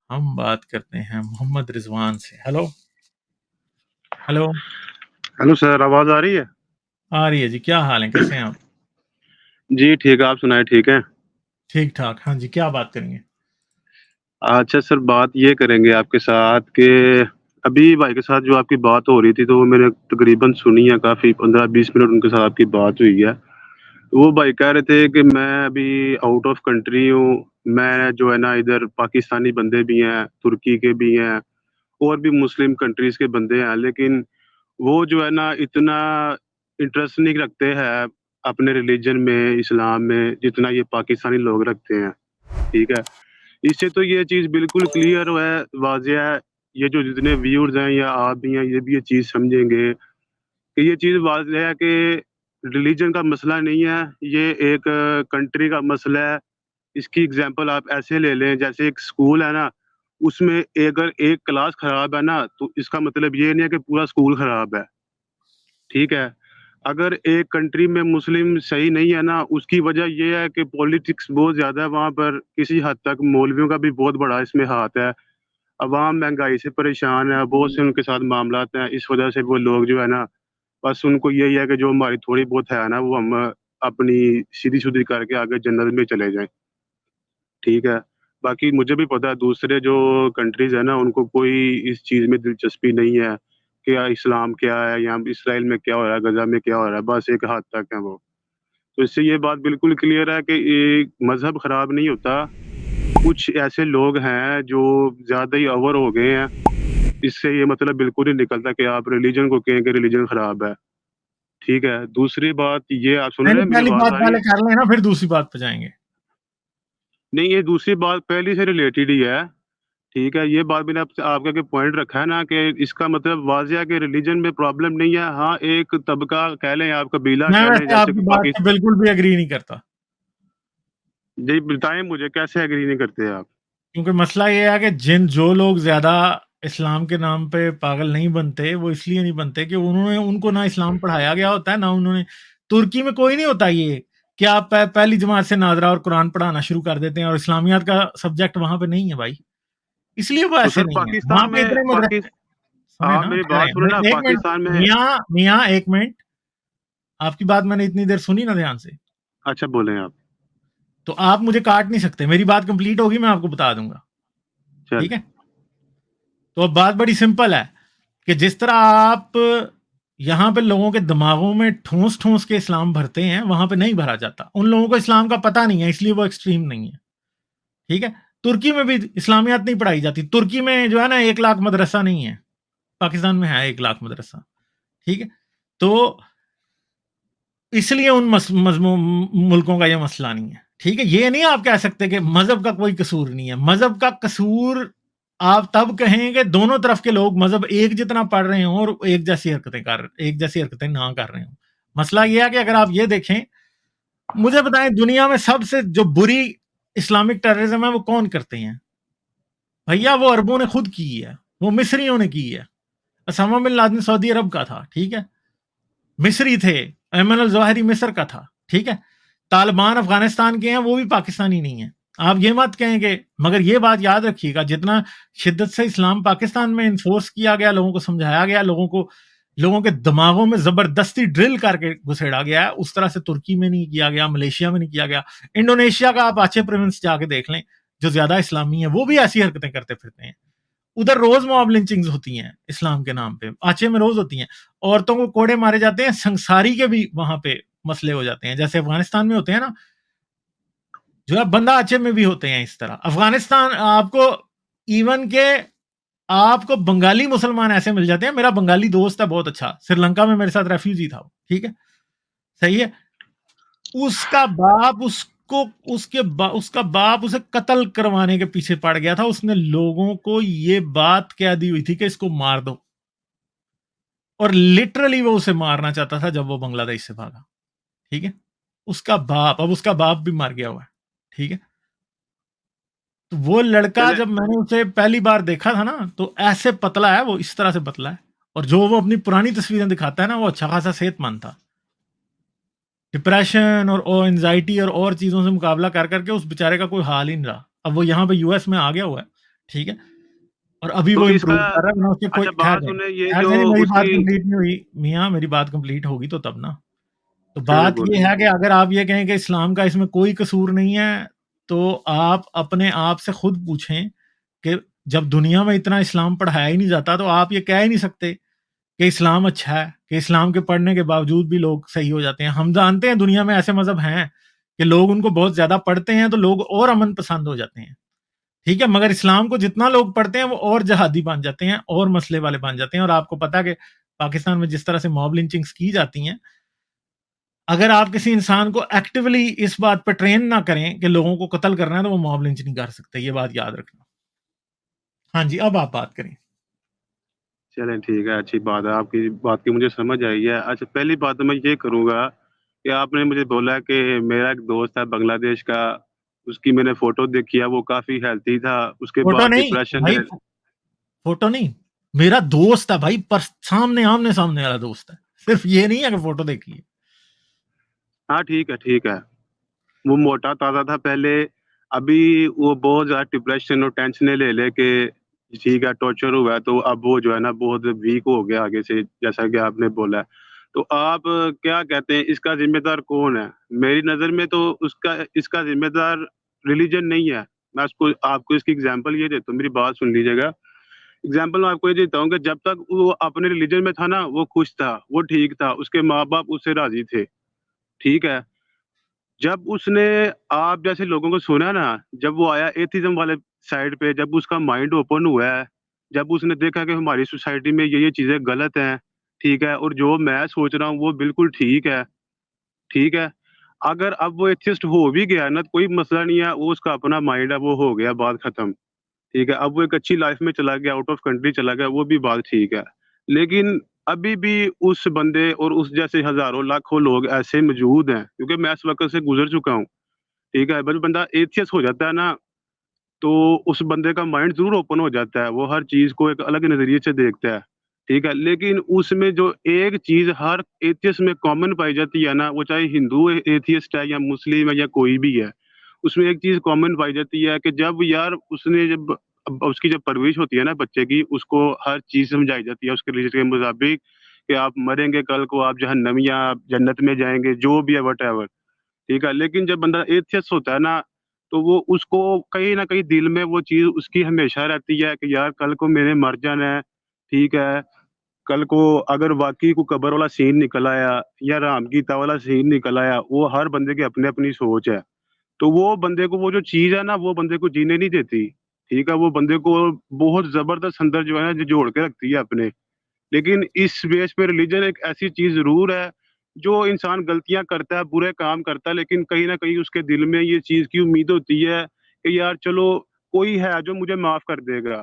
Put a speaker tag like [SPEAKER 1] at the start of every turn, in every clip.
[SPEAKER 1] ہم بات کرتے ہیں محمد رضوان سے. ہیلو ہیلو
[SPEAKER 2] ہیلو سر، آواز آ رہی ہے؟
[SPEAKER 1] آ رہی ہے جی. کیا حال ہے؟ کیسے ہیں آپ؟
[SPEAKER 2] جی ٹھیک ہے، آپ سنائیں. ٹھیک ہے.
[SPEAKER 1] ٹھیک ٹھاک. ہاں جی، کیا بات کریں گے؟
[SPEAKER 2] اچھا سر، بات یہ کریں گے آپ کے ساتھ کہ ابھی بھائی کے ساتھ جو آپ کی بات ہو رہی تھی تو وہ میں نے تقریباً سنی ہے، کافی 15-20 منٹ ان کے ساتھ آپ کی بات ہوئی ہے. وہ بھائی کہہ رہے تھے کہ میں ابھی آؤٹ آف کنٹری ہوں، میں جو ہے نا ادھر پاکستانی بندے بھی ہیں، ترکی کے بھی ہیں، اور بھی مسلم کنٹریز کے بندے ہیں، لیکن وہ جو ہے نا اتنا انٹرسٹ نہیں رکھتے ہیں اپنے ریلیجن میں، اسلام میں، جتنا یہ پاکستانی لوگ رکھتے ہیں. ٹھیک ہے. اس سے تو یہ چیز بالکل کلیئر ہے، واضح ہے. یہ جو جتنے ویورز ہیں یا آپ بھی ہیں، یہ بھی یہ چیز سمجھیں گے کہ یہ چیز واضح ہے کہ ریلیجن کا مسئلہ نہیں ہے، یہ ایک کنٹری کا مسئلہ ہے. اس کی اگزامپل آپ ایسے لے لیں، جیسے ایک سکول ہے نا، اس میں اگر ایک کلاس خراب ہے نا تو اس کا مطلب یہ نہیں ہے کہ پورا سکول خراب ہے. ٹھیک ہے. اگر ایک کنٹری میں مسلم صحیح نہیں ہے نا، اس کی وجہ یہ ہے کہ پولیٹکس بہت زیادہ ہے وہاں پر. کسی حد تک مولویوں کا بھی بہت بڑا اس میں ہاتھ ہے. عوام مہنگائی سے پریشان ہے، بہت سے ان کے ساتھ معاملات ہیں. اس وجہ سے وہ لوگ جو ہے نا، بس ان کو یہی ہے کہ جو ہماری تھوڑی بہت ہے نا، وہ ہم اپنی سیدھی سودھی کر کے آگے جنت میں چلے جائیں. ٹھیک ہے. باقی مجھے بھی پتا ہے دوسرے جو کنٹریز ہیں نا، ان کو کوئی اس چیز میں دلچسپی نہیں ہے کہ اسلام کیا ہے، یا اسرائیل میں کیا ہو رہا ہے، غزہ میں کیا ہو رہا ہے. بس ایک حد تک ہے وہ. تو اس سے یہ بات بالکل کلیئر ہے کہ ایک مذہب خراب نہیں ہوتا، کچھ ایسے لوگ ہیں جو زیادہ ہی اوور ہو گئے ہیں. اس سے یہ مطلب بالکل ہی نکلتا کہ آپ ریلیجن کو کہیں کہ ریلیجن خراب ہے. ٹھیک ہے. دوسری بات یہ، آپ سن رہے ہیں، میری
[SPEAKER 1] پہلی
[SPEAKER 2] آواز
[SPEAKER 1] بات
[SPEAKER 2] آ رہی ہے؟
[SPEAKER 1] پہلے کر لیں نا، پھر دوسری بات پہ جائیں گے.
[SPEAKER 2] نہیں، یہ دوسری بات پہلی سے ریلیٹڈ ہی ہے. ٹھیک ہے. یہ بات میں نے آپ کا پوائنٹ رکھا ہے نا کہ اس کا مطلب واضح ہے کہ ریلیجن میں پرابلم نہیں ہے. ہاں، ایک طبقہ کہہ لیں، آپ قبیلہ
[SPEAKER 1] میں
[SPEAKER 2] کہہ لیں،
[SPEAKER 1] ویسے آپ
[SPEAKER 2] جیسے
[SPEAKER 1] کی
[SPEAKER 2] کہ
[SPEAKER 1] بات سے بالکل بھی اگری نہیں کرتا،
[SPEAKER 2] جی بتائیں مجھے کیسے ایگری نہیں کرتے آپ؟
[SPEAKER 1] کیونکہ مسئلہ یہ ہے کہ جو لوگ زیادہ اسلام کے نام پہ پاگل نہیں بنتے، وہ اس لیے نہیں بنتے کہ ان کو نہ اسلام پڑھایا گیا ہوتا ہے، نہ انہوں نے. ترکی میں کوئی نہیں ہوتا یہ کہ آپ پہلی جماعت سے ناظرہ اور قرآن پڑھانا شروع کر دیتے ہیں، اور اسلامیات کا سبجیکٹ وہاں پہ نہیں ہے بھائی. اس لیے وہ
[SPEAKER 2] تو
[SPEAKER 1] ایسے
[SPEAKER 2] سر
[SPEAKER 1] نہیں ہیں وہاں
[SPEAKER 2] پاکستان
[SPEAKER 1] پہ
[SPEAKER 2] میں
[SPEAKER 1] اتنے مدرسے. سنیں
[SPEAKER 2] آپ
[SPEAKER 1] نا،
[SPEAKER 2] میری بات سنیں نا،
[SPEAKER 1] ایک منٹ.
[SPEAKER 2] پاکستان میں
[SPEAKER 1] میاں ایک منٹ. آپ کی بات میں نے اتنی دیر سنی نا دھیان سے،
[SPEAKER 2] اچھا بولیں آپ.
[SPEAKER 1] تو آپ مجھے کاٹ نہیں سکتے. میری بات کمپلیٹ ہوگی، میں آپ کو بتا دوں گا.
[SPEAKER 2] چل
[SPEAKER 1] ٹھیک ہے. تو اب بات بڑی سمپل ہے کہ جس طرح آپ یہاں پہ لوگوں کے دماغوں میں ٹھونس ٹھونس کے اسلام بھرتے ہیں، وہاں پہ نہیں بھرا جاتا. ان لوگوں کو اسلام کا پتہ نہیں ہے، اس لیے وہ ایکسٹریم نہیں ہے. ٹھیک ہے. ترکی میں بھی اسلامیات نہیں پڑھائی جاتی. ترکی میں جو ہے نا 1 لاکھ مدرسہ نہیں ہے. پاکستان میں ہے 1 لاکھ مدرسہ. ٹھیک ہے. تو اس لیے ان ملکوں کا یہ مسئلہ نہیں ہے. ٹھیک ہے. یہ نہیں آپ کہہ سکتے کہ مذہب کا کوئی قصور نہیں ہے. مذہب کا قصور آپ تب کہیں کہ دونوں طرف کے لوگ مذہب ایک جتنا پڑھ رہے ہوں اور ایک جیسی حرکتیں نہ کر رہے ہوں. مسئلہ یہ ہے کہ اگر آپ یہ دیکھیں، مجھے بتائیں دنیا میں سب سے جو بری اسلامک ٹیررزم ہے وہ کون کرتے ہیں؟ بھیا وہ عربوں نے خود کی ہے، وہ مصریوں نے کی ہے. اسامہ بن لادن سعودی عرب کا تھا. ٹھیک ہے. مصری تھے. ایمن الظواہری مصر کا تھا. ٹھیک ہے. طالبان افغانستان کے ہیں، وہ بھی پاکستانی نہیں ہیں. آپ یہ مت کہیں گے، مگر یہ بات یاد رکھیے گا، جتنا شدت سے اسلام پاکستان میں انفورس کیا گیا، لوگوں کو سمجھایا گیا، لوگوں کے دماغوں میں زبردستی ڈرل کر کے گھسیڑا گیا ہے، اس طرح سے ترکی میں نہیں کیا گیا، ملیشیا میں نہیں کیا گیا. انڈونیشیا کا آپ آچے پروونس جا کے دیکھ لیں، جو زیادہ اسلامی ہے، وہ بھی ایسی حرکتیں کرتے پھرتے ہیں. ادھر روز موب لنچنگز ہوتی ہیں اسلام کے نام پہ، آچے میں روز ہوتی ہیں. عورتوں کو کوڑے مارے جاتے ہیں. سنساری کے بھی وہاں پہ مسئلے ہو جاتے ہیں، جیسے افغانستان میں ہوتے ہیں نا، جو ہے بندہ آچے میں بھی ہوتے ہیں. اس طرح افغانستان آپ کو ایون کہ آپ کو بنگالی مسلمان ایسے مل جاتے ہیں. میرا بنگالی دوست ہے بہت اچھا، سری لنکا میں میرے ساتھ ریفیوجی تھا وہ. ٹھیک ہے. صحیح ہے. اس کا باپ اس کا باپ اسے قتل کروانے کے پیچھے پڑ گیا تھا. اس نے لوگوں کو یہ بات کہہ دی ہوئی تھی کہ اس کو مار دو، اور لٹرلی وہ اسے مارنا چاہتا تھا جب وہ بنگلہ دیش سے بھاگا. ٹھیک ہے. اس کا باپ بھی مر گیا ہوا ہے. ٹھیک ہے. تو وہ لڑکا
[SPEAKER 2] چلے
[SPEAKER 1] جب میں نے اسے پہلی بار دیکھا تھا نا، تو ایسے پتلا ہے وہ، اس طرح سے پتلا ہے. اور جو وہ اپنی پرانی تصویریں دکھاتا ہے نا، وہ اچھا خاصا صحت مند تھا. ڈپریشن اور انزائٹی اور چیزوں سے مقابلہ کر کے اس بیچارے کا کوئی حال ہی نہیں رہا. اب وہ یہاں پہ US میں آ گیا ہوا ہے. ٹھیک ہے، اور ابھی
[SPEAKER 2] تو
[SPEAKER 1] وہ
[SPEAKER 2] اس کا
[SPEAKER 1] امپروو کر رہا ہے، ورنہ اس کے کوئی
[SPEAKER 2] اچھا
[SPEAKER 1] خیر
[SPEAKER 2] بات
[SPEAKER 1] نہیں،
[SPEAKER 2] سنیں، یہ
[SPEAKER 1] خیر
[SPEAKER 2] جو
[SPEAKER 1] نہیں، میری
[SPEAKER 2] اس
[SPEAKER 1] بات
[SPEAKER 2] کی
[SPEAKER 1] کمپلیٹ نہیں ہوئی میاں، میری بات کمپلیٹ ہوگی تو تب نا. تو
[SPEAKER 2] چلے
[SPEAKER 1] بات
[SPEAKER 2] بولے.
[SPEAKER 1] یہ ہے کہ اگر آپ یہ کہیں کہ اسلام کا اس میں کوئی قصور نہیں ہے، تو آپ اپنے آپ سے خود پوچھیں کہ جب دنیا میں اتنا اسلام پڑھایا ہی نہیں جاتا تو آپ یہ کہہ ہی نہیں سکتے کہ اسلام اچھا ہے، کہ اسلام کے پڑھنے کے باوجود بھی لوگ صحیح ہو جاتے ہیں. ہم جانتے ہیں دنیا میں ایسے مذہب ہیں کہ لوگ ان کو بہت زیادہ پڑھتے ہیں تو لوگ اور امن پسند ہو جاتے ہیں، ٹھیک ہے، مگر اسلام کو جتنا لوگ پڑھتے ہیں وہ اور جہادی بن جاتے ہیں اور مسئلے والے بن جاتے ہیں. اور آپ کو پتا کہ پاکستان میں جس طرح سے موب لنچنگز کی جاتی ہیں، اگر آپ کسی انسان کو ایکٹیولی اس بات پہ ٹرین نہ کریں کہ لوگوں کو قتل کرنا ہے تو وہ موب لنچ نہیں کر سکتے، یہ بات یاد رکھنا. ہاں جی، اب آپ بات کریں.
[SPEAKER 2] چلیں ٹھیک ہے، اچھی بات ہے، آپ کی بات کی مجھے سمجھ آئی ہے. اچھا پہلی بات تو میں یہ کروں گا کہ آپ نے مجھے بولا کہ میرا ایک دوست ہے بنگلہ دیش کا، اس کی میں نے فوٹو دیکھی ہے، وہ کافی ہیلتھی تھا، اس کے
[SPEAKER 1] فوٹو
[SPEAKER 2] بعد
[SPEAKER 1] نہیں
[SPEAKER 2] ڈپریشن
[SPEAKER 1] بھائی،
[SPEAKER 2] ہے.
[SPEAKER 1] فوٹو نہیں، میرا دوست ہے بھائی، پر سامنے آمنے سامنے والا دوست ہے، صرف یہ نہیں ہے کہ فوٹو دیکھی ہے.
[SPEAKER 2] ہاں ٹھیک ہے ٹھیک ہے. وہ موٹا تازہ تھا پہلے، ابھی وہ بہت زیادہ ڈپریشن اور ٹینشنیں لے لے کے ٹھیک ہے ٹارچر ہوا ہے، تو اب وہ جو ہے نا بہت ویک ہو گیا آگے سے، جیسا کہ آپ نے بولا ہے. تو آپ کیا کہتے ہیں اس کا ذمہ دار کون ہے؟ میری نظر میں تو اس کا ذمہ دار ریلیجن نہیں ہے. میں آپ کو اس کی اگزامپل یہ دیتا ہوں، میری بات سن لیجیے گا. اگزامپل میں آپ کو یہ دیتا ہوں کہ جب تک وہ اپنے ریلیجن میں تھا نا، وہ خوش تھا، وہ ٹھیک تھا، اس کے ماں باپ اس سے راضی تھے، ٹھیک ہے. جب اس نے آپ جیسے لوگوں کو سنا نا، جب وہ آیا ایتھیزم والے سائڈ پہ، جب اس کا مائنڈ اوپن ہوا ہے، جب اس نے دیکھا کہ ہماری سوسائٹی میں یہ چیزیں غلط ہیں، ٹھیک ہے، اور جو میں سوچ رہا ہوں وہ بالکل ٹھیک ہے، ٹھیک ہے. اگر اب وہ ایتھیسٹ ہو بھی گیا نا، کوئی مسئلہ نہیں ہے، وہ اس کا اپنا مائنڈ ہے، وہ ہو گیا، بات ختم، ٹھیک ہے. اب وہ ایک اچھی لائف میں چلا گیا، آؤٹ آف کنٹری چلا گیا، وہ بھی بات ٹھیک ہے. لیکن ابھی بھی اس بندے اور اس جیسے ہزاروں لاکھوں لوگ ایسے موجود ہیں، کیونکہ میں اس وقت سے گزر چکا ہوں، ٹھیک ہے. جب بندہ ایتھیس ہو جاتا ہے نا، تو اس بندے کا مائنڈ ضرور اوپن ہو جاتا ہے، وہ ہر چیز کو ایک الگ نظریے سے دیکھتا ہے، ٹھیک ہے. لیکن اس میں جو ایک چیز ہر ایتھیس میں کامن پائی جاتی ہے نا، وہ چاہے ہندو ایتھیسٹ ہے یا مسلم ہے یا کوئی بھی ہے، اس میں ایک چیز کامن پائی جاتی ہے کہ جب یار اس کی جب پرورش ہوتی ہے نا بچے کی، اس کو ہر چیز سمجھائی جاتی ہے اس کے ریلیجن کے مطابق کہ آپ مریں گے کل کو، آپ جہنم یا جنت میں جائیں گے، جو بھی ہے وٹ ایور، ٹھیک ہے. لیکن جب بندہ ایتھیسٹ ہوتا ہے نا، تو وہ اس کو کہیں نہ کہیں دل میں وہ چیز اس کی ہمیشہ رہتی ہے کہ یار کل کو میرے مر جانا ہے، ٹھیک ہے. کل کو اگر واقعی کو قبر والا سین نکل آیا یا رام گیتا والا سین نکل آیا، وہ ہر بندے کی اپنی اپنی سوچ ہے. تو وہ بندے کو وہ جو چیز ہے نا، وہ بندے کو جینے نہیں دیتی، ٹھیک ہے. وہ بندے کو بہت زبردست اندر جو ہے نا جوڑ کے رکھتی ہے اپنے. لیکن اس بیس پہ ریلیجن ایک ایسی چیز ضرور ہے، جو انسان غلطیاں کرتا ہے، برے کام کرتا ہے، لیکن کہیں نہ کہیں اس کے دل میں یہ چیز کی امید ہوتی ہے کہ یار چلو کوئی ہے جو مجھے معاف کر دے گا،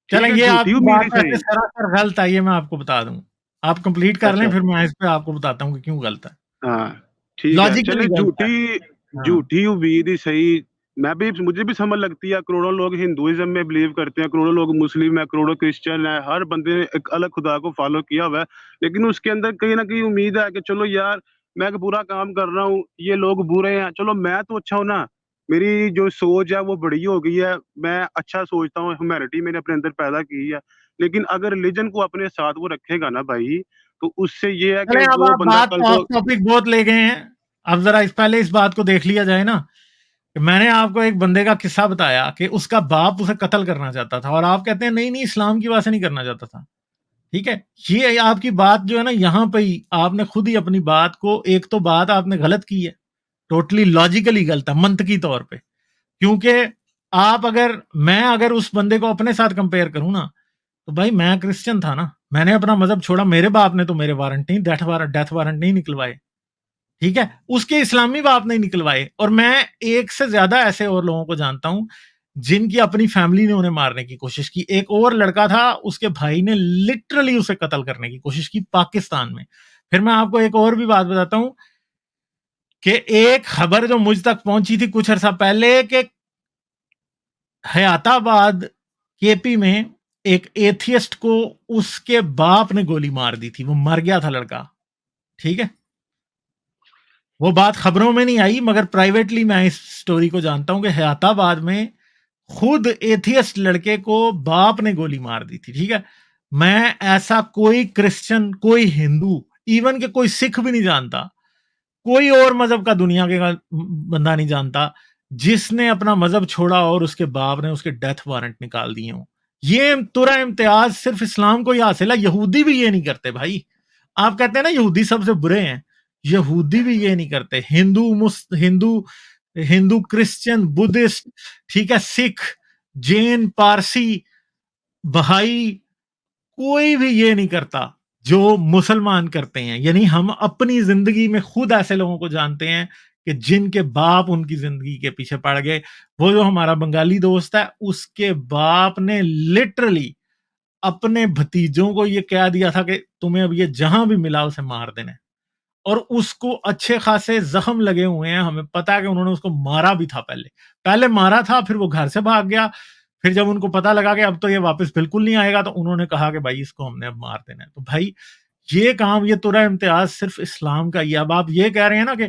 [SPEAKER 2] ٹھیک
[SPEAKER 1] چلیں،
[SPEAKER 2] ہے.
[SPEAKER 1] یہ آپ
[SPEAKER 2] جھوٹی
[SPEAKER 1] کی
[SPEAKER 2] امید ہی
[SPEAKER 1] بات ویسے
[SPEAKER 2] صحیح.
[SPEAKER 1] سراسر غلط ہے، یہ میں آپ کو بتا دوں. آپ کمپلیٹ کر لیں،
[SPEAKER 2] اچھا
[SPEAKER 1] پھر میں اس پہ آپ کو بتاتا ہوں کہ کیوں غلط ہے.
[SPEAKER 2] ہاں ٹھیک ہے، چلے
[SPEAKER 1] لاجیکلی غلط ہے. ہاں،
[SPEAKER 2] جھوٹی امید ہی صحیح. مجھے بھی سمجھ لگتی ہے، کروڑوں لوگ ہندوازم میں بلیو کرتے ہیں، کروڑوں لوگ مسلم ہیں، کروڑوں کرسچن ہیں، ہر بندے نے ایک الگ خدا کو فالو کیا ہوا ہے، لیکن اس کے اندر کہیں نہ کہیں امید ہے کہ چلو یار میں ایک برا کام کر رہا ہوں، یہ لوگ برے ہیں، چلو میں تو اچھا ہوں نا، میری جو سوچ ہے وہ بڑی ہو گئی ہے، میں اچھا سوچتا ہوں، ہیومینٹی میں نے اپنے اندر پیدا کی ہے. لیکن اگر ریلیجن کو اپنے ساتھ وہ رکھے گا نا بھائی، تو اس سے یہ ہے کہ
[SPEAKER 1] چلیں، اب
[SPEAKER 2] وہ
[SPEAKER 1] آپ
[SPEAKER 2] بندہ
[SPEAKER 1] بات
[SPEAKER 2] کل کو.
[SPEAKER 1] آف ٹاپک بہت لے گئے ہیں. اب ذرا پہلے اس بات کو دیکھ لیا جائے نا کہ میں نے آپ کو ایک بندے کا قصہ بتایا کہ اس کا باپ اسے قتل کرنا چاہتا تھا، اور آپ کہتے ہیں نہیں نہیں اسلام کی وجہ سے نہیں کرنا چاہتا تھا. ٹھیک ہے، یہ آپ کی بات جو ہے نا، یہاں پہ ہی آپ نے خود ہی اپنی بات کو، ایک تو بات آپ نے غلط کی ہے، ٹوٹلی لاجیکلی غلط ہے، منطقی طور پہ. کیونکہ میں اگر اس بندے کو اپنے ساتھ کمپیئر کروں نا، تو بھائی میں کرسچن تھا نا، میں نے اپنا مذہب چھوڑا، میرے باپ نے تو میرے وارنٹ نہیں، ڈیتھ وارنٹ نہیں نکلوائے، ٹھیک ہے، اس کے اسلامی باپ نہیں نکلوائے. اور میں ایک سے زیادہ ایسے اور لوگوں کو جانتا ہوں جن کی اپنی فیملی نے انہیں مارنے کی کوشش کی. ایک اور لڑکا تھا، اس کے بھائی نے لٹرلی اسے قتل کرنے کی کوشش کی پاکستان میں. پھر میں آپ کو ایک اور بھی بات بتاتا ہوں کہ ایک خبر جو مجھ تک پہنچی تھی کچھ عرصہ پہلے کہ حیات آباد کے پی میں ایک ایتھیسٹ کو اس کے باپ نے گولی مار دی تھی، وہ مر گیا تھا لڑکا، ٹھیک ہے. وہ بات خبروں میں نہیں آئی، مگر پرائیویٹلی میں اس سٹوری کو جانتا ہوں کہ حیات آباد میں خود ایتھیسٹ لڑکے کو باپ نے گولی مار دی تھی. ٹھیک ہے, میں ایسا کوئی کرسچن, کوئی ہندو, ایون کہ کوئی سکھ بھی نہیں جانتا, کوئی اور مذہب کا دنیا کے بندہ نہیں جانتا جس نے اپنا مذہب چھوڑا اور اس کے باپ نے اس کے ڈیتھ وارنٹ نکال دیے ہوں. یہ ترا امتیاز صرف اسلام کو ہی حاصل ہے, یہودی بھی یہ نہیں کرتے بھائی. آپ کہتے ہیں نا یہودی سب سے برے ہیں, یہودی بھی یہ نہیں کرتے. ہندو کرسچن, بدھسٹ, ٹھیک ہے, سکھ, جین, پارسی, بہائی, کوئی بھی یہ نہیں کرتا جو مسلمان کرتے ہیں. یعنی ہم اپنی زندگی میں خود ایسے لوگوں کو جانتے ہیں کہ جن کے باپ ان کی زندگی کے پیچھے پڑ گئے. وہ جو ہمارا بنگالی دوست ہے, اس کے باپ نے لٹرلی اپنے بھتیجوں کو یہ کہہ دیا تھا کہ تمہیں اب یہ جہاں بھی ملا اسے مار دینا, اور اس کو اچھے خاصے زخم لگے ہوئے ہیں. ہمیں پتا ہے کہ انہوں نے اس کو مارا بھی تھا, پہلے مارا تھا, پھر وہ گھر سے بھاگ گیا. پھر جب ان کو پتا لگا کہ اب تو یہ واپس بالکل نہیں آئے گا, تو انہوں نے کہا کہ بھائی اس کو ہم نے اب مار دینا ہے. تو بھائی یہ کام, یہ ترا امتیاز صرف اسلام کا ہی. اب آپ یہ کہہ رہے ہیں نا کہ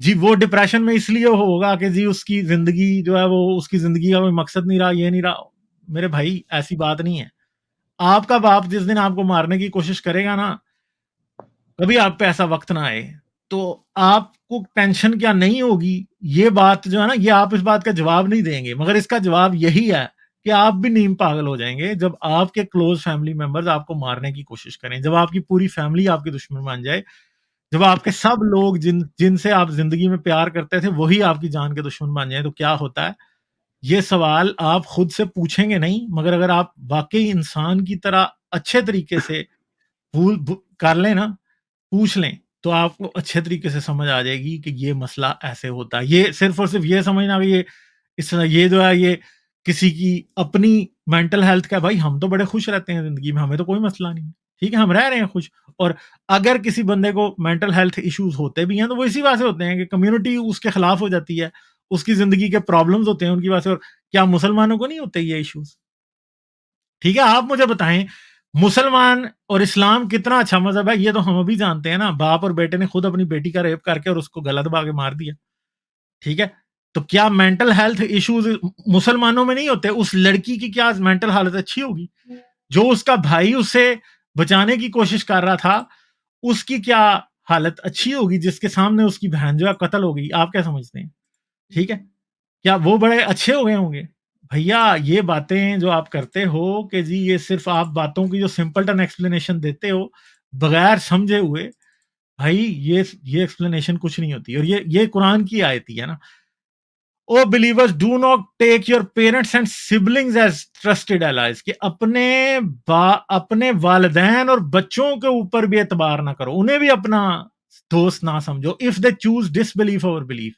[SPEAKER 1] جی وہ ڈپریشن میں اس لیے ہوگا کہ جی اس کی زندگی جو ہے وہ اس کی زندگی کا کوئی مقصد نہیں رہا, یہ نہیں رہا. میرے بھائی ایسی بات نہیں ہے. آپ کا باپ جس دن آپ کو مارنے کی کوشش کرے گا نا, کبھی آپ پہ ایسا وقت نہ آئے تو آپ کو ٹینشن کیا نہیں ہوگی. یہ بات جو ہے نا, یہ آپ اس بات کا جواب نہیں دیں گے, مگر اس کا جواب یہی ہے کہ آپ بھی نیم پاگل ہو جائیں گے جب آپ کے کلوز فیملی ممبرز آپ کو مارنے کی کوشش کریں, جب آپ کی پوری فیملی آپ کی دشمن بن جائے, جب آپ کے سب لوگ جن سے آپ زندگی میں پیار کرتے تھے وہی آپ کی جان کے دشمن بن جائیں, تو کیا ہوتا ہے. یہ سوال آپ خود سے پوچھیں گے نہیں, مگر اگر آپ واقعی انسان کی طرح اچھے طریقے سے کر لیں نا, پوچھ لیں, تو آپ کو اچھے طریقے سے سمجھ آ جائے گی کہ یہ مسئلہ ایسے ہوتا ہے. یہ صرف اور صرف یہ سمجھنا کہ یہ جو ہے یہ کسی کی اپنی مینٹل ہیلتھ کا, بھائی ہم تو بڑے خوش رہتے ہیں زندگی میں, ہمیں تو کوئی مسئلہ نہیں ہے, ٹھیک ہے, ہم رہ رہے ہیں خوش. اور اگر کسی بندے کو مینٹل ہیلتھ ایشوز ہوتے بھی ہیں تو وہ اسی وجہ سے ہوتے ہیں کہ کمیونٹی اس کے خلاف ہو جاتی ہے, اس کی زندگی کے پرابلمز ہوتے ہیں ان کی وجہ سے. اور کیا مسلمانوں کو نہیں ہوتے یہ ایشوز؟ ٹھیک ہے, آپ مجھے بتائیں مسلمان اور اسلام کتنا اچھا مذہب ہے, یہ تو ہم ابھی جانتے ہیں نا. باپ اور بیٹے نے خود اپنی بیٹی کا ریپ کر کے اور اس کو گلا دبا کے مار دیا. ٹھیک ہے, تو کیا مینٹل ہیلتھ ایشوز مسلمانوں میں نہیں ہوتے؟ اس لڑکی کی کیا مینٹل حالت اچھی ہوگی؟ جو اس کا بھائی اسے بچانے کی کوشش کر رہا تھا, اس کی کیا حالت اچھی ہوگی جس کے سامنے اس کی بہن جو ہے قتل ہو گئی؟ آپ کیا سمجھتے ہیں؟ ٹھیک ہے, کیا وہ بڑے اچھے ہو گئے ہوں گے؟ بھیا یہ باتیں جو آپ کرتے ہو کہ جی یہ صرف آپ باتوں کی جو سمپل ٹن ایکسپلینیشن دیتے ہو بغیر سمجھے ہوئے, بھائی یہ ایکسپلینیشن کچھ نہیں ہوتی. اور یہ قرآن کی آیت ہی ہے نا, او believers do not take your parents and siblings as trusted allies, کہ اپنے والدین اور بچوں کے اوپر بھی اعتبار نہ کرو, انہیں بھی اپنا دوست نہ سمجھو. if they choose disbelief over belief,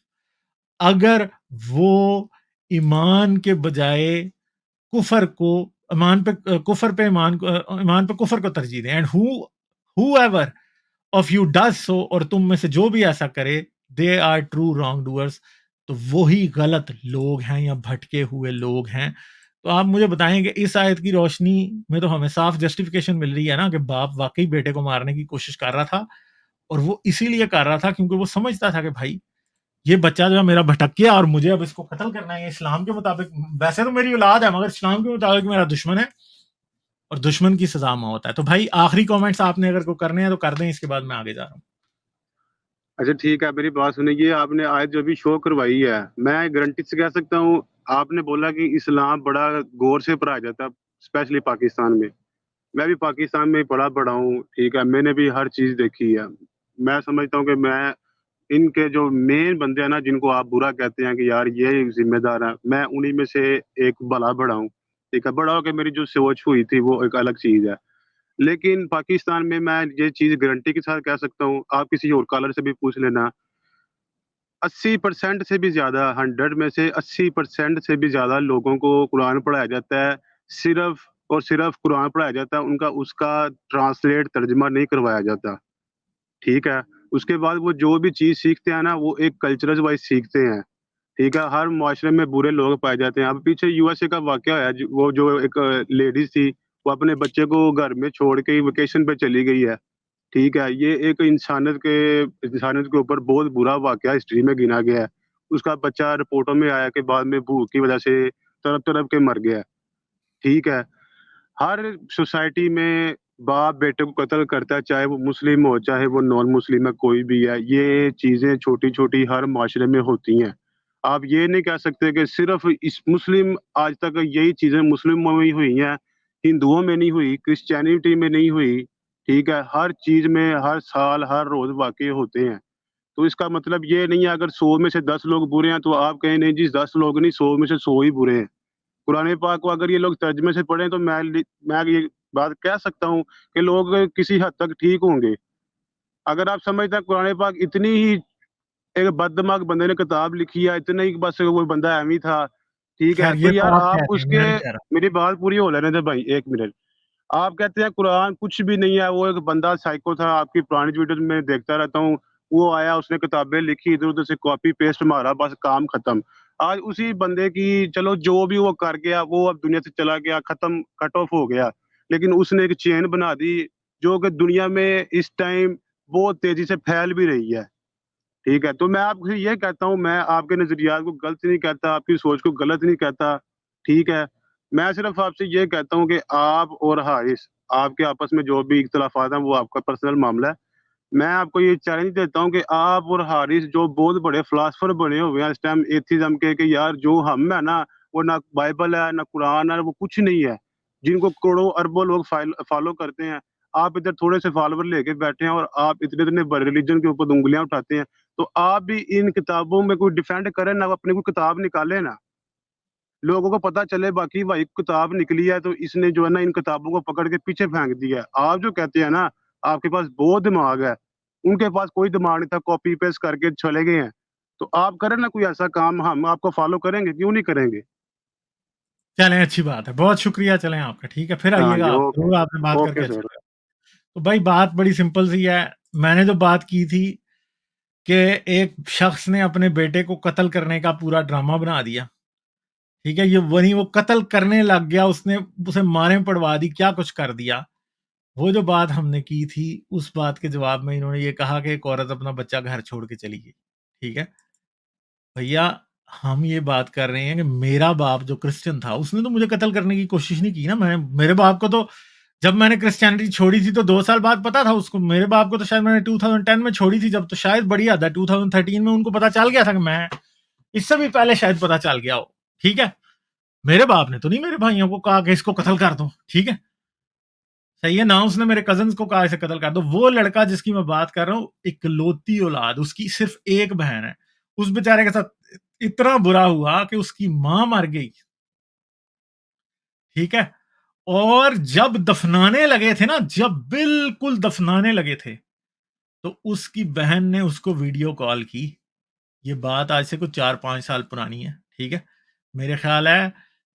[SPEAKER 1] اگر وہ ایمان کے بجائے کفر کو ایمان پہ کفر کو ترجیح دیں. And whoever of you does so, اور تم میں سے جو بھی ایسا کرے, they are true wrongdoers, تو وہی غلط لوگ ہیں یا بھٹکے ہوئے لوگ ہیں. تو آپ مجھے بتائیں کہ اس آیت کی روشنی میں تو ہمیں صاف جسٹیفیکیشن مل رہی ہے نا کہ باپ واقعی بیٹے کو مارنے کی کوشش کر رہا تھا, اور وہ اسی لیے کر رہا تھا کیونکہ وہ سمجھتا تھا کہ بھائی یہ بچہ جو ہے میرا بھٹک گیا اور مجھے اب اس کو قتل کرنا ہے. اسلام کے مطابق ویسے تو میری اولاد ہے, مگر اسلام کے مطابق میرا دشمن ہے, اور دشمن کی سزا موت ہے. تو بھائی آخری کامنٹس آپ نے اگر کو کرنے ہیں تو کر دیں, اس کے بعد میں آگے جا رہا ہوں.
[SPEAKER 2] اچھا ٹھیک ہے, میری بات سنیں. یہ آپ نے آیت جو بھی شو کروائی ہے, میں گارنٹی سے کہہ سکتا ہوں, آپ نے بولا کہ اسلام بڑا غور سے پڑھایا جاتا ہے اسپیشلی پاکستان میں. میں بھی پاکستان میں پڑھا بڑا ہوں, ٹھیک ہے, میں نے بھی ہر چیز دیکھی ہے. میں سمجھتا ہوں کہ میں ان کے جو مین بندے ہیں نا, جن کو آپ برا کہتے ہیں کہ یار یہ ذمہ دار ہے, میں انہی میں سے ایک بڑا ہوں. ٹھیک ہے, بڑا ہو کے میری جو سوچ ہوئی تھی وہ ایک الگ چیز ہے. لیکن پاکستان میں یہ چیز گارنٹی کے ساتھ کہہ سکتا ہوں, آپ کسی اور کالر سے بھی پوچھ لینا, 80% سے بھی زیادہ, 100 میں سے 80% سے بھی زیادہ لوگوں کو قرآن پڑھایا جاتا ہے, صرف اور صرف قرآن پڑھایا جاتا ہے, اس کا ٹرانسلیٹ ترجمہ نہیں کروایا جاتا. ٹھیک ہے, اس کے بعد وہ جو بھی چیز سیکھتے ہیں نا, وہ ایک کلچرل وائز سیکھتے ہیں. ٹھیک ہے, ہر معاشرے میں برے لوگ پائے جاتے ہیں. اب پیچھے USA کا واقعہ ہے, وہ جو ایک لیڈیز تھی, وہ اپنے بچے کو گھر میں چھوڑ کے ویکیشن پہ چلی گئی ہے. ٹھیک ہے, یہ ایک انسانیت کے اوپر بہت برا واقعہ ہسٹری میں گنا گیا ہے. اس کا بچہ رپورٹوں میں آیا کہ بعد میں بھوک کی وجہ سے تڑپ تڑپ کے مر گیا. ٹھیک ہے, ہر سوسائٹی میں باپ بیٹے کو قتل کرتا ہے, چاہے وہ مسلم ہو چاہے وہ نان مسلم ہے, کوئی بھی ہے. یہ چیزیں چھوٹی چھوٹی ہر معاشرے میں ہوتی ہیں. آپ یہ نہیں کہہ سکتے کہ صرف اس مسلم, آج تک یہی چیزیں مسلموں میں ہی ہوئی ہیں, ہندوؤں میں نہیں ہوئی, کرسچینٹی میں نہیں ہوئی. ٹھیک ہے, ہر چیز میں ہر سال ہر روز واقع ہوتے ہیں. تو اس کا مطلب یہ نہیں ہے اگر 100 میں سے 10 لوگ برے ہیں تو آپ کہیں نہیں جی 10 لوگ نہیں, 100 میں سے 100 ہی برے ہیں. قرآن پاک کو اگر یہ لوگ ترجمے سے پڑھیں تو میں یہ بات کہہ سکتا ہوں کہ لوگ کسی حد تک ٹھیک ہوں گے. اگر آپ سمجھتے ہیں قرآن پاک اتنی ہی ایک بد دماغ بندے نے کتاب لکھی ہے, اتنا ہی بس کوئی بندہ ایوی تھا, ٹھیک ہے,
[SPEAKER 1] خیر
[SPEAKER 2] تو
[SPEAKER 1] یہ
[SPEAKER 2] یار
[SPEAKER 1] آپ
[SPEAKER 2] آپ
[SPEAKER 1] کہتے
[SPEAKER 2] اس
[SPEAKER 1] ہیں,
[SPEAKER 2] کے,
[SPEAKER 1] میں نہیں کہہ رہا.
[SPEAKER 2] میری بات پوری ہو لینے دے بھائی, 1 منٹ. آپ کہتے ہیں قرآن کچھ بھی نہیں ہے, وہ ایک بندہ سائیکو تھا, آپ کی پرانی ویڈیو میں دیکھتا رہتا ہوں, وہ آیا اس نے کتابیں لکھی, ادھر ادھر سے کاپی پیسٹ مارا, بس کام ختم. آج اسی بندے کی, چلو جو بھی وہ کر گیا وہ اب دنیا سے چلا گیا, ختم, کٹ آف ہو گیا, لیکن اس نے ایک چین بنا دی جو کہ دنیا میں اس ٹائم بہت تیزی سے پھیل بھی رہی ہے. ٹھیک ہے, تو میں آپ سے یہ کہتا ہوں, میں آپ کے نظریات کو غلط نہیں کہتا, آپ کی سوچ کو غلط نہیں کہتا. ٹھیک ہے, میں صرف آپ سے یہ کہتا ہوں کہ آپ اور حارث, آپ کے آپس میں جو بھی اختلافات ہیں وہ آپ کا پرسنل معاملہ ہے. میں آپ کو یہ چیلنج دیتا ہوں کہ آپ اور حارث جو بہت بڑے فلاسفر بنے ہوئے ہیں اس ٹائم ایتھیزم کے, کہ یار جو ہم ہے نا وہ نہ بائبل ہے نہ قرآن ہے, وہ کچھ نہیں ہے, جن کو کروڑوں اربوں لوگ فالو کرتے ہیں. آپ ادھر تھوڑے سے فالوور لے کے بیٹھے ہیں اور آپ اتنے بڑے ریلیجن کے اوپر انگلیاں اٹھاتے ہیں. تو آپ بھی ان کتابوں میں کوئی ڈیفینڈ کریں نا, اپنی کوئی کتاب نکالے نا, لوگوں کو پتا چلے باقی بھائی کتاب نکلی ہے تو اس نے جو ہے نا ان کتابوں کو پکڑ کے پیچھے پھینک دیا ہے. آپ جو کہتے ہیں نا آپ کے پاس بہت دماغ ہے, ان کے پاس کوئی دماغ نہیں تھا, کاپی پیسٹ کر کے چلے گئے ہیں. تو آپ کریں نا کوئی ایسا کام, ہم آپ کو فالو کریں گے, کیوں نہیں کریں گے؟
[SPEAKER 1] چلیں اچھی بات ہے, بہت شکریہ چلیں آپ کا. ٹھیک ہے, پھر
[SPEAKER 2] ہاں
[SPEAKER 1] آئیے
[SPEAKER 2] جی,
[SPEAKER 1] گا آپ,
[SPEAKER 2] اوکے,
[SPEAKER 1] ضرور آپ سے بات کر کے
[SPEAKER 2] اوکے
[SPEAKER 1] اچھا
[SPEAKER 2] سر.
[SPEAKER 1] لگا. تو بھائی بات بڑی سمپل سی ہے. میں نے جو بات کی تھی کہ ایک شخص نے اپنے بیٹے کو قتل کرنے کا پورا ڈرامہ بنا دیا. ٹھیک ہے, یہ وہی وہ قتل کرنے لگ گیا, اس نے اسے ماریں پڑوا دی, کیا کچھ کر دیا. وہ جو بات ہم نے کی تھی اس بات کے جواب میں انہوں نے یہ کہا کہ ایک عورت اپنا بچہ گھر چھوڑ کے چلی گئی. ٹھیک ہے بھیا, ہم یہ بات کر رہے ہیں کہ میرا باپ جو کرسچن تھا اس نے تو مجھے قتل کرنے کی کوشش نہیں کی نا. میرے باپ کو تو جب میں نے کرسچینٹی چھوڑی تھی تو 2 سال بعد پتا تھا اس کو. میرے باپ کو تو شاید میں نے 2010 میں چھوڑی تھی جب, تو شاید بڑی حد ہے 2013 میں ان کو پتا چل گیا تھا کہ میں, اس سے بھی پہلے شاید پتا چل گیا ہو. ٹھیک ہے, میرے باپ نے تو نہیں میرے بھائیوں کو کہا کہ اس کو قتل کر دو. ٹھیک ہے, صحیح ہے نا, اس نے میرے کزنز کو کہا اسے قتل کر دو. وہ لڑکا جس کی میں بات کر رہا ہوں, اکلوتی اولاد, اس کی صرف ایک بہن ہے, اس بیچارے کے ساتھ اتنا برا ہوا کہ اس کی ماں مر گئی. ٹھیک ہے, اور جب دفنانے لگے تھے نا, جب بالکل دفنانے لگے تھے, تو اس کی بہن نے اس کو ویڈیو کال کی. یہ بات آج سے کچھ 4-5 سال پرانی ہے. ٹھیک ہے, میرے خیال ہے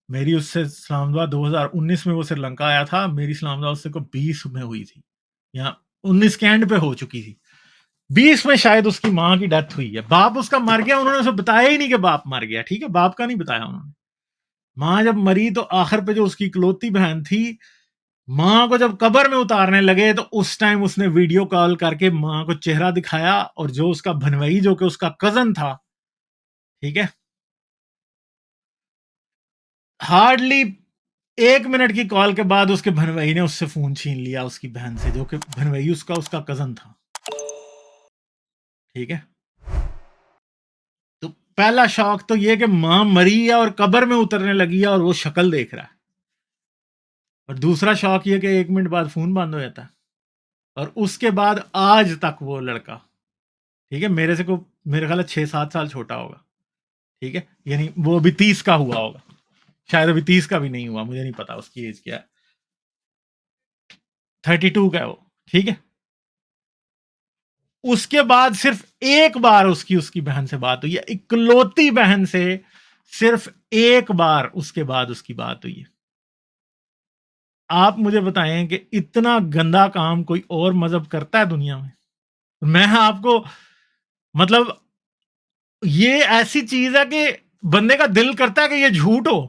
[SPEAKER 1] میری اس سے اسلام آباد 2019 میں وہ سری لنکا آیا تھا, میری اسلام آباد اس سے کو 20 میں ہوئی تھی, یہاں 19 کے اینڈ پہ ہو چکی تھی. 20 میں شاید اس کی ماں کی ڈیتھ ہوئی ہے. باپ اس کا مر گیا, انہوں نے اسے بتایا ہی نہیں کہ باپ مر گیا. ٹھیک ہے, باپ کا نہیں بتایا انہوں نے. ماں جب مری تو آخر پہ جو اس کی اکلوتی بہن تھی, ماں کو جب قبر میں اتارنے لگے تو اس ٹائم اس نے ویڈیو کال کر کے ماں کو چہرہ دکھایا, اور جو اس کا بھنوئی جو کہ اس کا کزن تھا, ٹھیک ہے, ہارڈلی 1 منٹ کی کال کے بعد اس کے بھنوئی نے اس سے فون چھین لیا, اس کی بہن سے, جو کہ بھنوئی اس کا کزن تھا. ٹھیک ہے, تو پہلا شوق تو یہ کہ ماں مری ہے اور قبر میں اترنے لگی ہے اور وہ شکل دیکھ رہا ہے. اور دوسرا شوق یہ کہ 1 منٹ بعد فون بند ہو جاتا ہے. اور اس کے بعد آج تک وہ لڑکا, ٹھیک ہے, میرے سے میرے خیال ہے 6-7 سال چھوٹا ہوگا. ٹھیک ہے, یعنی وہ ابھی 30 کا ہوا ہوگا, شاید ابھی 30 کا بھی نہیں ہوا, مجھے نہیں پتا اس کی ایج کیا ہے. 32 کا ہے وہ. ٹھیک ہے, اس کے بعد صرف ایک بار اس کی بہن سے بات ہوئی ہے, اکلوتی بہن سے صرف ایک بار اس کے بعد اس کی بات ہوئی ہے. آپ مجھے بتائیں کہ اتنا گندا کام کوئی اور مذہب کرتا ہے دنیا میں؟ میں آپ کو مطلب یہ ایسی چیز ہے کہ بندے کا دل کرتا ہے کہ یہ جھوٹ ہو,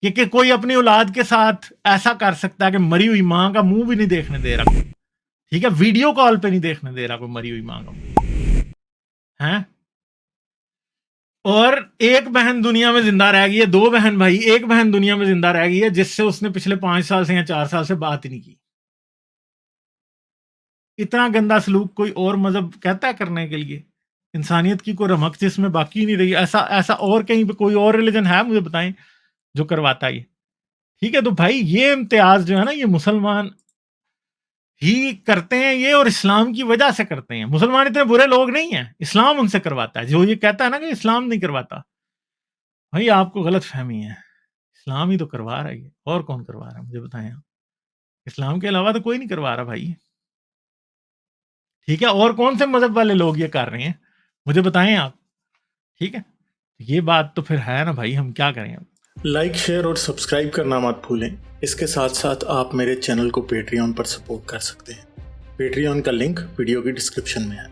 [SPEAKER 1] کہ کوئی اپنی اولاد کے ساتھ ایسا کر سکتا ہے کہ مری ہوئی ماں کا منہ بھی نہیں دیکھنے دے رہا. ٹھیک ہے, ویڈیو کال پہ نہیں دیکھنے دے رہا کوئی مری ہوئی ماں کا منہ. ہیں, اور ایک بہن دنیا میں زندہ رہ گئی ہے، 2 بہن بھائی، ایک بہن دنیا میں زندہ رہ گئی ہے جس سے اس نے پچھلے 5 سال سے یا 4 سال سے بات ہی نہیں کی. اتنا گندا سلوک کوئی اور مذہب کہتا ہے کرنے کے لیے؟ انسانیت کی کوئی رمق جس میں باقی نہیں رہی. ایسا اور کہیں پہ کوئی اور ریلیجن ہے مجھے بتائیں جو کرواتا ہے یہ؟ ٹھیک ہے، تو بھائی یہ امتیاز جو ہے نا یہ مسلمان ہی کرتے ہیں یہ، اور اسلام کی وجہ سے کرتے ہیں. مسلمان اتنے برے لوگ نہیں ہیں، اسلام ان سے کرواتا ہے. جو یہ کہتا ہے نا کہ اسلام نہیں کرواتا، بھائی آپ کو غلط فہمی ہے. اسلام ہی تو کروا رہا ہے یہ، اور کون کروا رہا ہے مجھے بتائیں آپ؟ اسلام کے علاوہ تو کوئی نہیں کروا رہا بھائی. ٹھیک ہے، اور کون سے مذہب والے لوگ یہ کر رہے ہیں مجھے بتائیں آپ. ٹھیک ہے، یہ بات تو پھر ہے نا بھائی، ہم کیا کریں اب؟
[SPEAKER 3] لائک، شیئر اور سبسکرائب کرنا مت بھولیں. اس کے ساتھ ساتھ آپ میرے چینل کو پیٹریون پر سپورٹ کر سکتے ہیں. پیٹریون کا لنک ویڈیو کی ڈسکرپشن میں ہے.